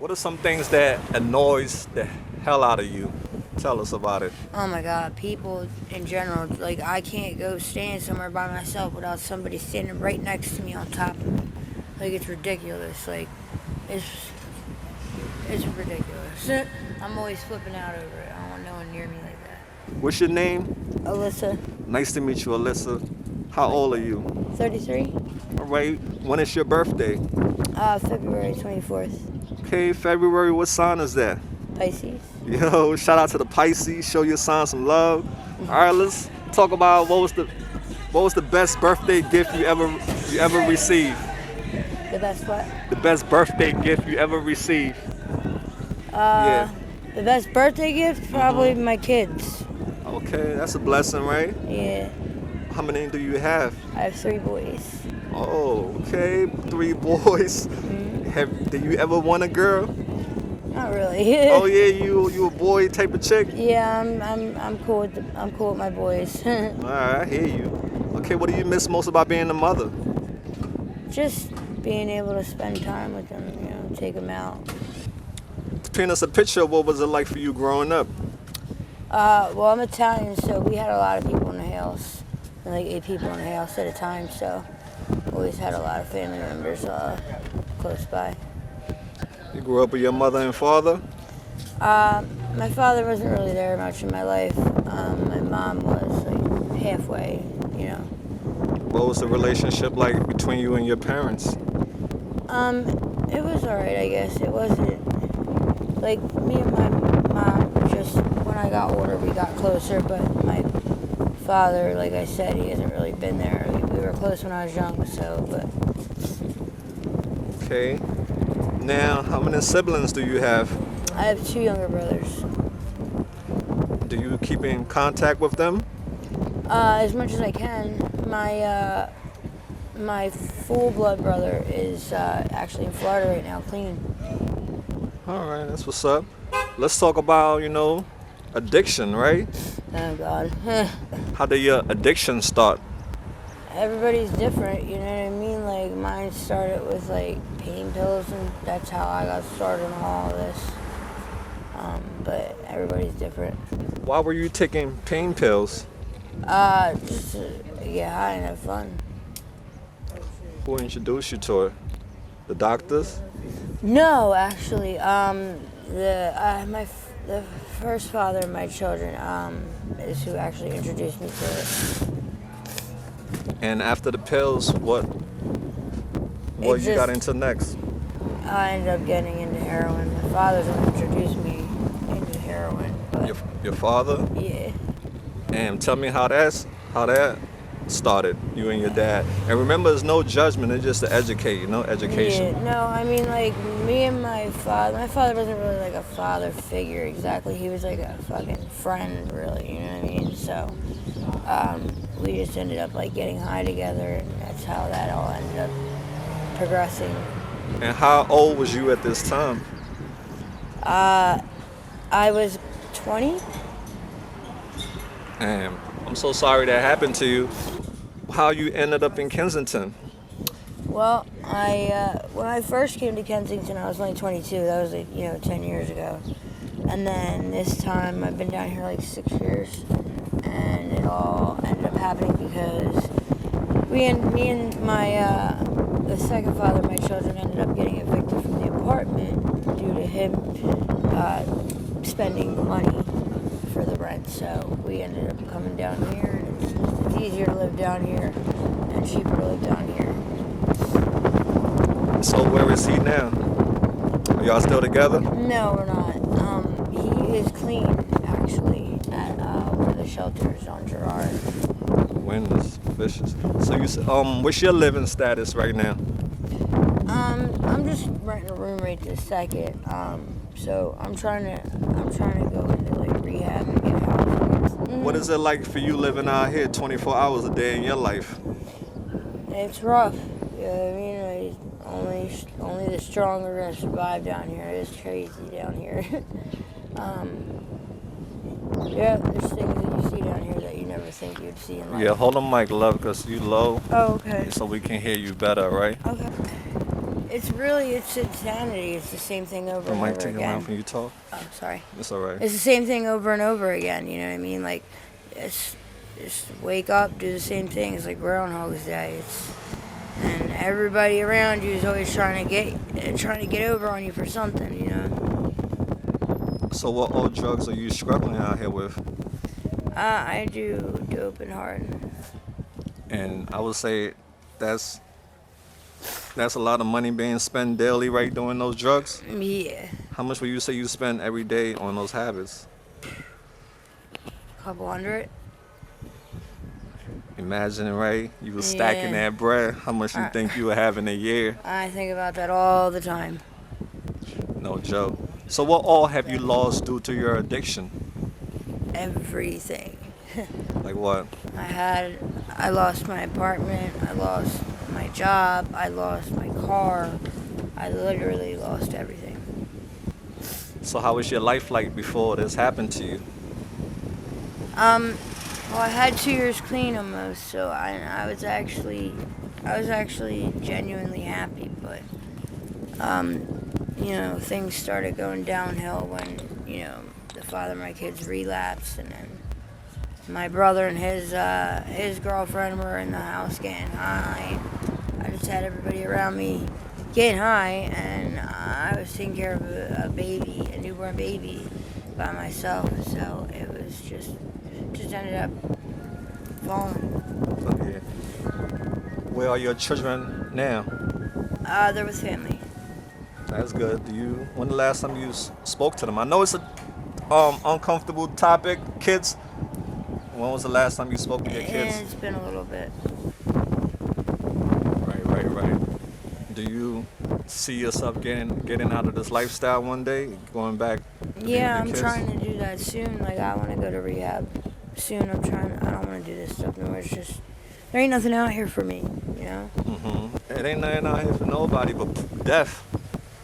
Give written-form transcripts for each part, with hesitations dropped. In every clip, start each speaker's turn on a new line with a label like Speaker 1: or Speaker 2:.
Speaker 1: What are some things that annoys the hell out of you? Tell us about it.
Speaker 2: Oh my God, people in general, like I can't go stand somewhere by myself without somebody standing right next to me on top of me. Like it's ridiculous. Like it's it's ridiculous. I'm always flipping out over it. I don't want no one near me like that.
Speaker 1: What's your name?
Speaker 2: Alyssa,
Speaker 1: Nice to meet you, Alyssa. How old are you?
Speaker 2: 33,
Speaker 1: All right. When is your birthday?
Speaker 2: February 24th,
Speaker 1: Okay, February. What sign is that?
Speaker 2: Pisces.
Speaker 1: Yo, shout out to the Pisces. Show your sign some love. All right, let's talk about what was the best birthday gift you ever received?
Speaker 2: The best what?
Speaker 1: The best birthday gift you ever received?
Speaker 2: Uh,
Speaker 1: Yeah.
Speaker 2: the best birthday gift? Probably my kids.
Speaker 1: Okay, that's a blessing, right?
Speaker 2: Yeah,
Speaker 1: How many do you have?
Speaker 2: I have 3 boys.
Speaker 1: Oh, okay, 3 boys. Do you ever want a girl?
Speaker 2: Not really.
Speaker 1: Oh yeah, you a boy type of chick?
Speaker 2: Yeah, I'm cool with I'm cool with my boys.
Speaker 1: Alright, I hear you. Okay, what do you miss most about being a mother?
Speaker 2: Just being able to spend time with them, take them out.
Speaker 1: Paint us a picture of what was it like for you growing up?
Speaker 2: Well, I'm Italian, so we had a lot of people in the house, like 8 people in the house at a time. So always had a lot of family members close by.
Speaker 1: You grew up with your mother and father?
Speaker 2: My father wasn't really there much in my life. My mom was like halfway.
Speaker 1: What was the relationship like between you and your parents?
Speaker 2: It was alright, I guess. It wasn't like me and my mom. Just when I got older, we got closer. But my father, like I said, he hasn't really been there. We were close when I was young, but
Speaker 1: Okay. Now, how many siblings do you have?
Speaker 2: I have 2 younger brothers.
Speaker 1: Do you keep in contact with them?
Speaker 2: As much as I can. My full blood brother is actually in Florida right now, clean.
Speaker 1: All right, that's what's up. Let's talk about, addiction, right?
Speaker 2: Oh God.
Speaker 1: How did your addiction start?
Speaker 2: Everybody's different, you know what I mean? Like mine started with like pain pills, and that's how I got started in all this. But everybody's different.
Speaker 1: Why were you taking pain pills?
Speaker 2: Just to get high and have fun.
Speaker 1: Who introduced you to it? The doctors?
Speaker 2: No, actually, the first father of my children is who actually introduced me to it.
Speaker 1: And after the pills, what you got into next?
Speaker 2: I ended up getting into heroin. My father's the one who introduced me into heroin. But
Speaker 1: Your father?
Speaker 2: yeah.
Speaker 1: And tell me how that started, you and your dad. And remember, there's no judgment, it's just to educate, education.
Speaker 2: Yeah, no, I mean, like, me and my father wasn't really like a father figure exactly. He was like a fucking friend, really, you know what I mean? So, we just ended up, like, getting high together, and that's how that all ended up progressing.
Speaker 1: And how old was you at this time?
Speaker 2: I was 20.
Speaker 1: And I'm so sorry that happened to you. How you ended up in Kensington?
Speaker 2: Well, when I first came to Kensington, I was only 22. That was like 10 years ago. And then this time, I've been down here like 6 years, and it all ended up happening because me and my the second father of my children ended up getting evicted from the apartment due to him spending the money for the rent. So we ended up coming down here, and it's easier to live down here and cheaper to live down here.
Speaker 1: So where is he now? Are y'all still together?
Speaker 2: No, we're not. He is clean, actually, at one of the shelters on Girard.
Speaker 1: Wind is vicious. So you said, what's your living status right now?
Speaker 2: I'm just renting a room right this second. So I'm trying to go into like rehab and get housing.
Speaker 1: What is it like for you living out here 24 hours a day in your life?
Speaker 2: It's rough. You know what I mean? Like, only the strong are gonna survive down here. It's crazy down here. Yeah, there's things that you see down here that you never think you'd see in life.
Speaker 1: Yeah, hold the mic, love, because you low.
Speaker 2: Oh, okay.
Speaker 1: So we can hear you better, right?
Speaker 2: Okay. It's insanity. It's the same thing over
Speaker 1: I
Speaker 2: and
Speaker 1: might
Speaker 2: over
Speaker 1: take it
Speaker 2: again.
Speaker 1: around when you talk.
Speaker 2: Oh, sorry.
Speaker 1: It's all right.
Speaker 2: It's the same thing over and over again. You know what I mean? Like, it's just wake up, do the same thing. It's like Groundhog's Day. And everybody around you is always trying to get over on you for something. You know.
Speaker 1: So what old drugs are you struggling out here with?
Speaker 2: I do dope and hard.
Speaker 1: And I would say that's a lot of money being spent daily right doing those drugs.
Speaker 2: Yeah.
Speaker 1: How much would you say you spend every day on those habits?
Speaker 2: Couple hundred.
Speaker 1: Imagine, right? You were stacking
Speaker 2: Yeah.
Speaker 1: that bread. How much you think you would have in a year?
Speaker 2: I think about that all the time.
Speaker 1: No joke. So what all have you lost due to your addiction?
Speaker 2: Everything.
Speaker 1: Like what?
Speaker 2: I lost my apartment, I lost my job, I lost my car. I literally lost everything.
Speaker 1: So how was your life like before this happened to you?
Speaker 2: Well, I had 2 years clean almost, so I was actually genuinely happy, but things started going downhill when, the father of my kids relapsed, and then my brother and his girlfriend were in the house getting high. I just had everybody around me getting high, and I was taking care of a newborn baby by myself, so it was just ended up falling.
Speaker 1: So, yeah. Where are your children now?
Speaker 2: They're with family.
Speaker 1: That's good. When the last time you spoke to them? I know it's a uncomfortable topic, kids. When was the last time you spoke to your kids?
Speaker 2: It's been a little bit.
Speaker 1: Right. Do you see yourself getting out of this lifestyle one day, going back to being
Speaker 2: Yeah,
Speaker 1: with
Speaker 2: I'm
Speaker 1: your kids?
Speaker 2: trying to do that soon. Like, I want to go to rehab soon. I don't want to do this stuff no more. It's just, there ain't nothing out here for me, you know?
Speaker 1: It ain't nothing out here for nobody but death.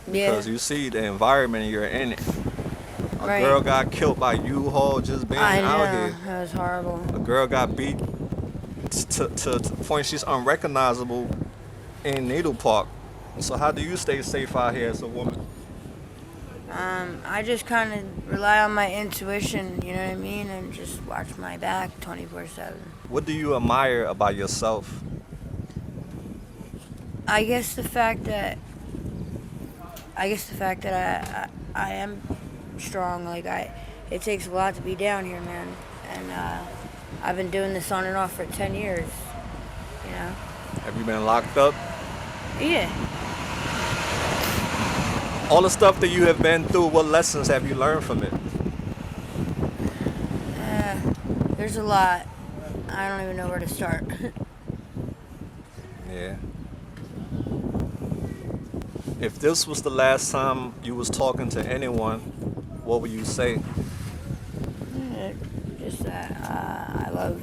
Speaker 2: Yeah.
Speaker 1: Because you see the environment you're in it. A
Speaker 2: Right.
Speaker 1: girl got killed by U-Haul just being
Speaker 2: I know.
Speaker 1: out here.
Speaker 2: That was horrible.
Speaker 1: A girl got beat to the point she's unrecognizable in Needle Park. So how do you stay safe out here as a woman?
Speaker 2: I just kind of rely on my intuition, you know what I mean? And just watch my back 24/7.
Speaker 1: What do you admire about yourself?
Speaker 2: I guess the fact that I am strong. Like, it takes a lot to be down here, man. And I've been doing this on and off for 10 years, you know?
Speaker 1: Have you been locked up?
Speaker 2: Yeah.
Speaker 1: All the stuff that you have been through, what lessons have you learned from it?
Speaker 2: There's a lot. I don't even know where to start.
Speaker 1: Yeah. If this was the last time you was talking to anyone, what would you say?
Speaker 2: Just that I love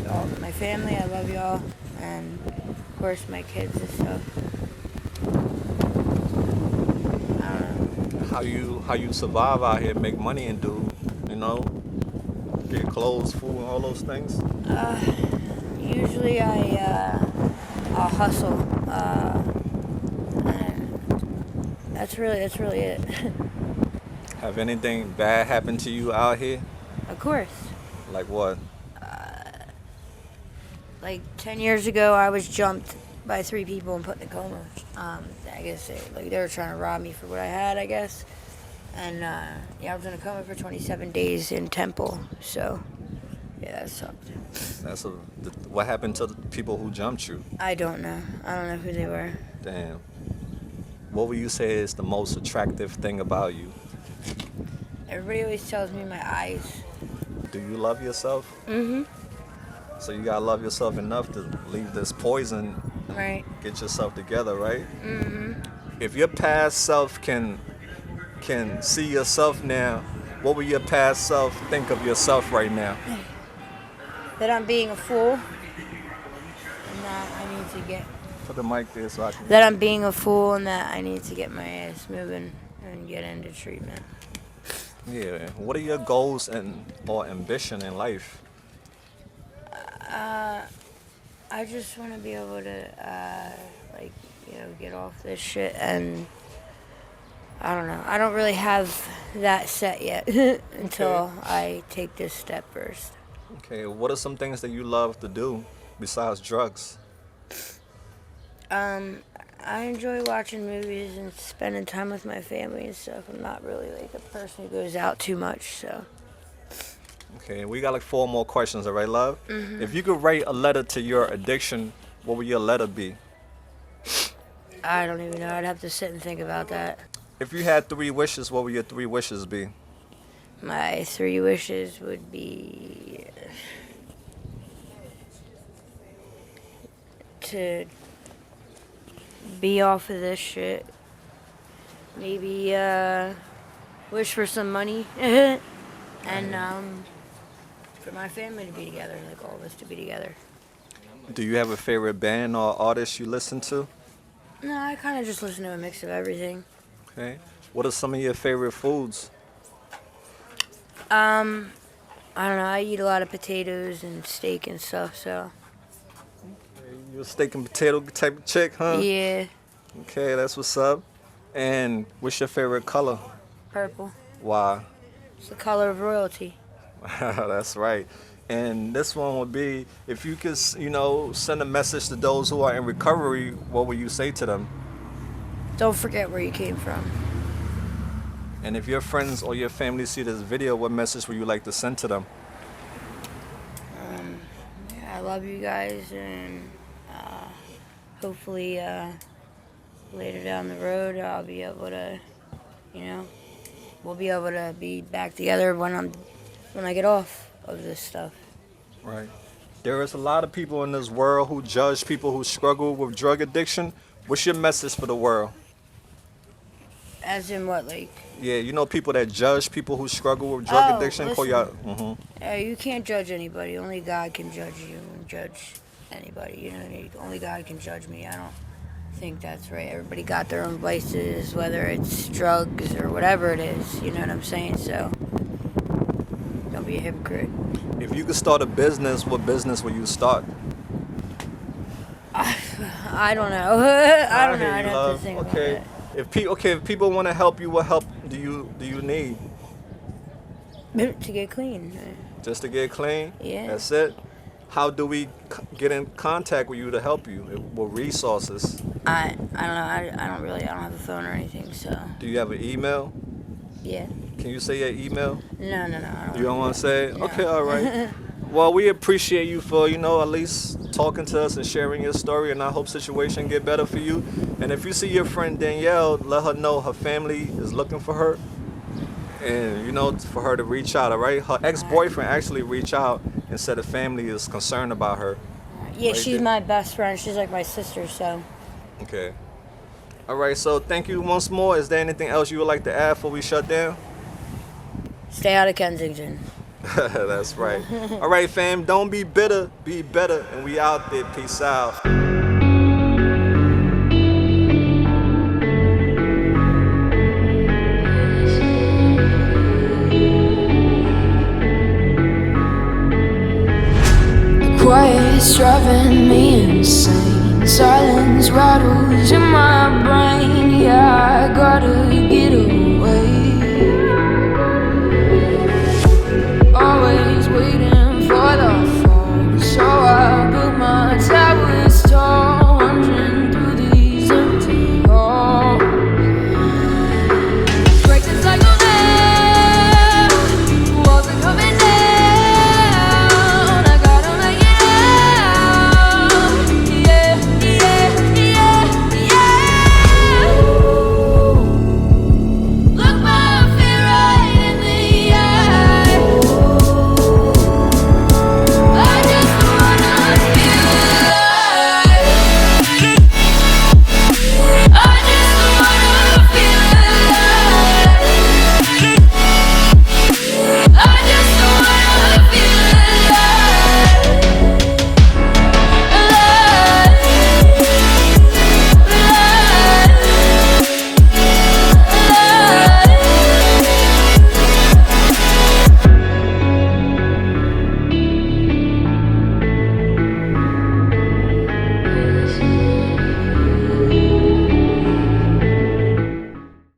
Speaker 2: all my family. I love y'all, and of course my kids and stuff. I don't know.
Speaker 1: How you survive out here, make money and do, get clothes, food, and all those things?
Speaker 2: Usually I'll hustle. And that's really it.
Speaker 1: Have anything bad happened to you out here?
Speaker 2: Of course.
Speaker 1: Like what?
Speaker 2: Like 10 years ago, I was jumped by 3 people and put in a coma. I guess they were trying to rob me for what I had, I guess. And I was in a coma for 27 days in Temple. So, yeah, that sucked.
Speaker 1: What happened to the people who jumped you?
Speaker 2: I don't know. I don't know who they were.
Speaker 1: Damn. What would you say is the most attractive thing about you?
Speaker 2: Everybody always tells me my eyes.
Speaker 1: Do you love yourself?
Speaker 2: Mm-hmm.
Speaker 1: So you gotta love yourself enough to leave this poison.
Speaker 2: Right.
Speaker 1: Get yourself together, right?
Speaker 2: Mm-hmm.
Speaker 1: If your past self can see yourself now, what would your past self think of yourself right now?
Speaker 2: That I'm being a fool. And that I need to get...
Speaker 1: Put the mic there so I can...
Speaker 2: That I'm being a fool and that I need to get my ass moving and get into treatment.
Speaker 1: Yeah. What are your goals or ambition in life?
Speaker 2: I just want to be able to, like, get off this shit, and I don't know. I don't really have that set yet until I take this step first.
Speaker 1: Okay, what are some things that you love to do besides drugs?
Speaker 2: I enjoy watching movies and spending time with my family and stuff. I'm not really like a person who goes out too much, so.
Speaker 1: Okay, we got like 4 more questions, all right, love? If you could write a letter to your addiction, what would your letter be?
Speaker 2: I don't even know. I'd have to sit and think about that.
Speaker 1: If you had 3 wishes, what would your 3 wishes be?
Speaker 2: My 3 wishes would be to be off of this shit. Maybe wish for some money and for my family to be together, like all of us to be together.
Speaker 1: Do you have a favorite band or artist you listen to?
Speaker 2: No, I kind of just listen to a mix of everything.
Speaker 1: Okay. What are some of your favorite foods?
Speaker 2: I don't know. I eat a lot of potatoes and steak and stuff, so.
Speaker 1: You a steak and potato type of chick, huh?
Speaker 2: Yeah,
Speaker 1: Okay, that's what's up. And what's your favorite color?
Speaker 2: purple.
Speaker 1: Why?
Speaker 2: It's the color of royalty.
Speaker 1: That's right. And this one would be, if you could, send a message to those who are in recovery, what would you say to them?
Speaker 2: Don't forget where you came from.
Speaker 1: And if your friends or your family see this video, what message would you like to send to them?
Speaker 2: Yeah, I love you guys, and hopefully later down the road I'll be able to, we'll be able to be back together when I get off of this stuff.
Speaker 1: Right. There is a lot of people in this world who judge people who struggle with drug addiction. What's your message for the world?
Speaker 2: As in what, like?
Speaker 1: Yeah, people that judge people who struggle with drug addiction.
Speaker 2: Listen. You can't judge anybody. Only God can judge you and judge anybody. You know what I mean? Only God can judge me. I don't think that's right. Everybody got their own vices, whether it's drugs or whatever it is. You know what I'm saying? So don't be a hypocrite.
Speaker 1: If you could start a business, what business would you start?
Speaker 2: I don't know. I don't know. I'd have to think about it.
Speaker 1: If people want to help you, what help do you need?
Speaker 2: To get clean.
Speaker 1: Just to get clean?
Speaker 2: Yeah.
Speaker 1: That's it? How do we get in contact with you to help you? What resources?
Speaker 2: I don't know. I don't have a phone or anything, so.
Speaker 1: Do you have an email?
Speaker 2: Yeah.
Speaker 1: Can you say your email?
Speaker 2: No.
Speaker 1: You don't want to say it?
Speaker 2: No.
Speaker 1: Okay, all right. Well, we appreciate you for, at least talking to us and sharing your story, and I hope situation get better for you. And if you see your friend Danielle, let her know her family is looking for her, and, for her to reach out, all right? Her ex-boyfriend actually reached out and said the family is concerned about her.
Speaker 2: Yeah, she's my best friend. She's like my sister, so.
Speaker 1: Okay. All right, so thank you once more. Is there anything else you would like to add before we shut down?
Speaker 2: Stay out of Kensington.
Speaker 1: That's right. All right, fam, don't be bitter, be better, and we out there. Peace out.
Speaker 3: Quiet's driving me insane. Silence rattles in my brain. Yeah, I gotta get away.